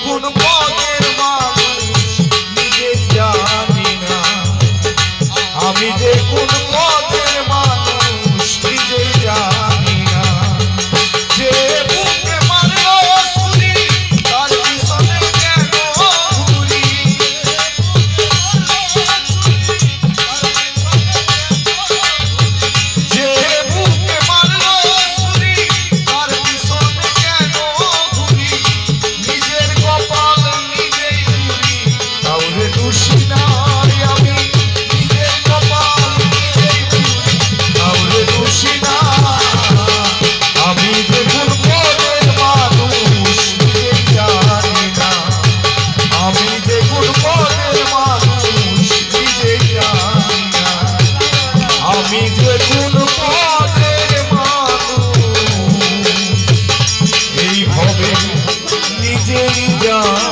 কোন পদের মানুষ নিজে জানি না, আমি যে কোন পদের মানুষ নিজে জানি না। যে বুকে মারলো ছুরি তার পিছনে কেন ঘুরি, যে বুকে মারলো ছুরি তার পিছনে কেন ঘুরি, নিজের কপাল নিজেই পুরি, কাউরে দোষী নাই আমি, নিজের কপাল নিজেই পুরি, কাউরে দোষী না। আমি যে কোন পদের মানুষ নিজে জানি না, আমি যে কোন পদের মানুষ নিজে জানি না, আমি যে কোন পদের মানুষ এইভাবে নিজেই জানি।